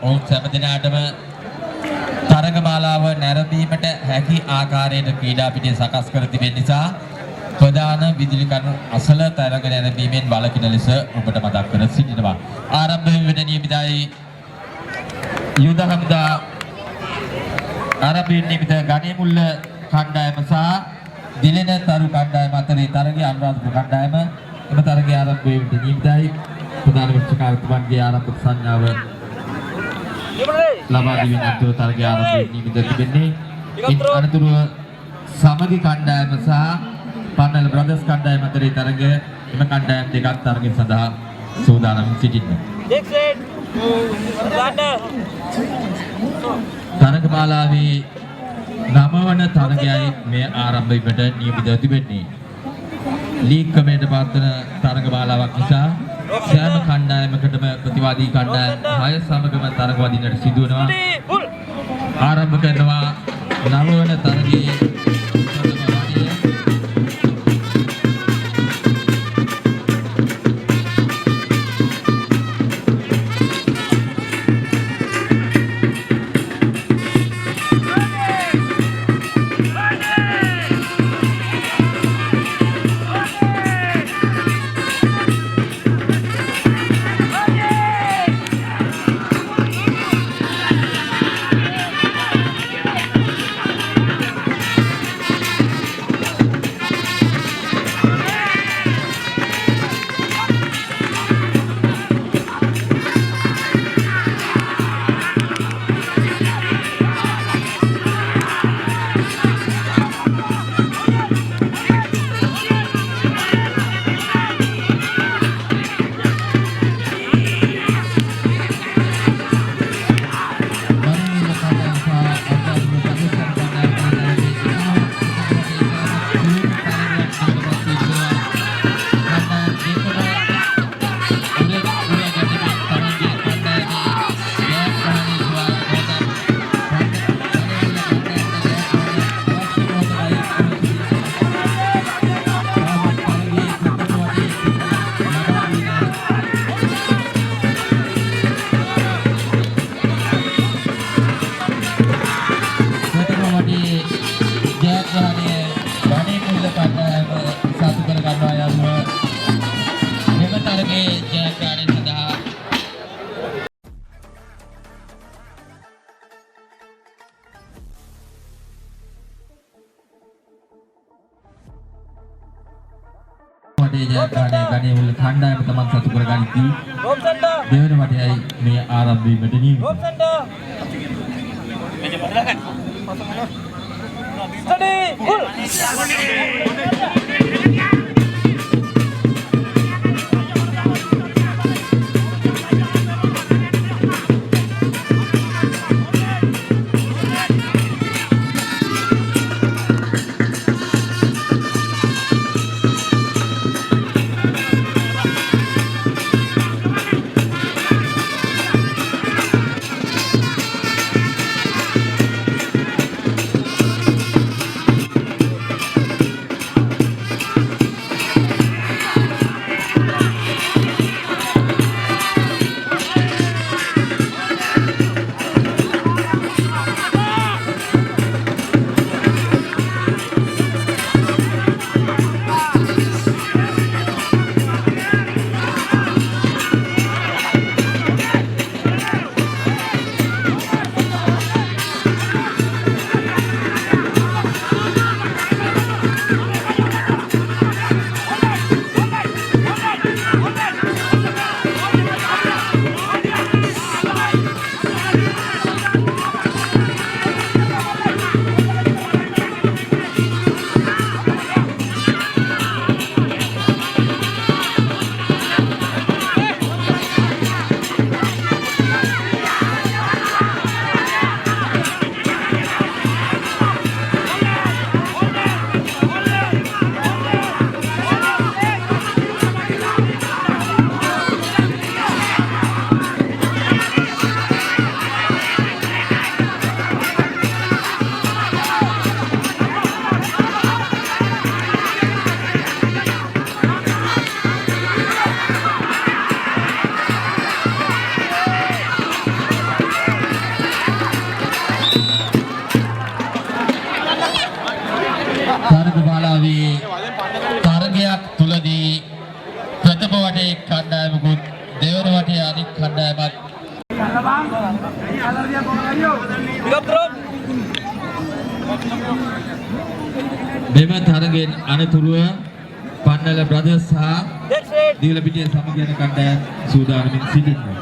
ඔවුන් සෑම දිනකටම තරගමාලාව නැරඹීමට හැකි ආකාරයට ක්‍රීඩා පිටිය සකස් කර තිබෙන නිසා ප්‍රධාන විදුලි කණු අසල තරග නැරඹීමෙන් වළකින ලෙස ඔබට මතක් කර සිටිනවා. ආරම්භ වෙන නියමිතයි යුද හමුදා ආරම්භ නියමිත ගණේමුල්ල කණ්ඩායම සහ දිලෙන තරු කණ්ඩායම අතරේ තරගයේ අනුරාධපුර කණ්ඩායම එම තරගයේ ආරම්භ වීමට නියමිතයි. ප්‍රධාන විශ්වකාර්යතුමන්ගේ ආරම්භක සංඥාව ලබා දීමෙන් අතුරු තරගයේ ආරම්භයේ නියමිත තිබෙන්නේ. ඉන් අනතුරුව සමගි කණ්ඩායම සහ පන්නල බ්‍රදර්ස් කණ්ඩායම අතරේ තරගය එම කණ්ඩායම් දෙකක් තරගය සඳහා සූදානම් සිටින්නේ. තරගමාලාවේ 9 වන තරගයයි මේ ආරම්භ වීමට නියමිතව තිබෙන්නේ. ලීග් ක්‍රමයට පත්වන තරගමාලාවක් නිසා සෑම කණ්ඩායමකටම ප්‍රතිවාදී කණ්ඩායම් 6 සමගම තරග වදින්නට සිදු වෙනවා. ආරම්භ කරනවා 9 වන තරගයේ ගණේමුල්ල කණ්ඩායම තමන් සතු කර ගනිති. දෙවන වටයයි මේ ආරම්භ වීමට නියමිත. මෙම තරගෙන් අනතුරුව පන්නල බ්‍රදර්ස් සහ දීලපිටිය සමග යන කණ්ඩායම් සූදානමින් සිටිනවා.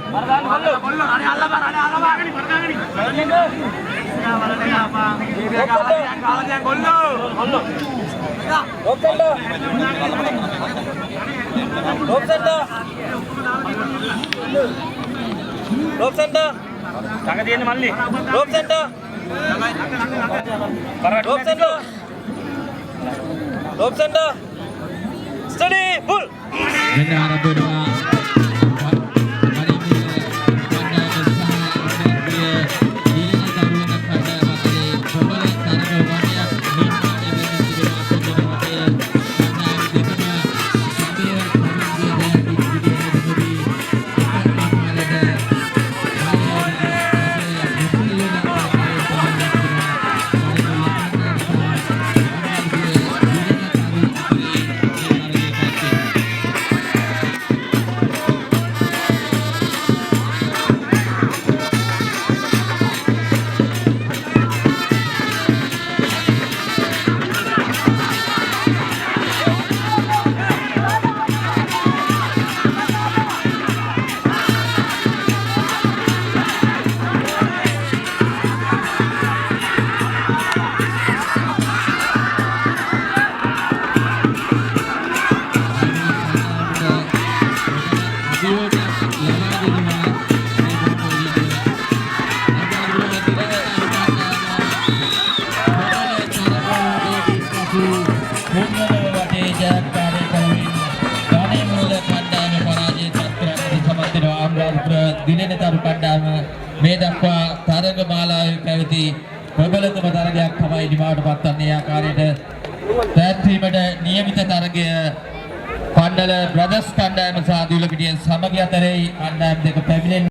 Steady, pull. Dengan arah berdua, hari ini kandang besar dia dilihat taruhan kandang materi pembalap targa wanita lima event di bawah pembalap hotel kandang di tengah sambil dia dan di video දිනෙන තරු කණ්ඩායම මේ දක්වා තරග මාලාවේ පැවති ප්‍රබලතම තරගයක් තමයි නිමාවට පත්වන්නේ. ආකාරයට පැවැත්වීමට නියමිත තරගය පණ්ඩල බ්‍රදර්ස් කණ්ඩායම සහ දීලපිටිය සමගි අතරේ කණ්ඩායම් දෙක පැමිණෙන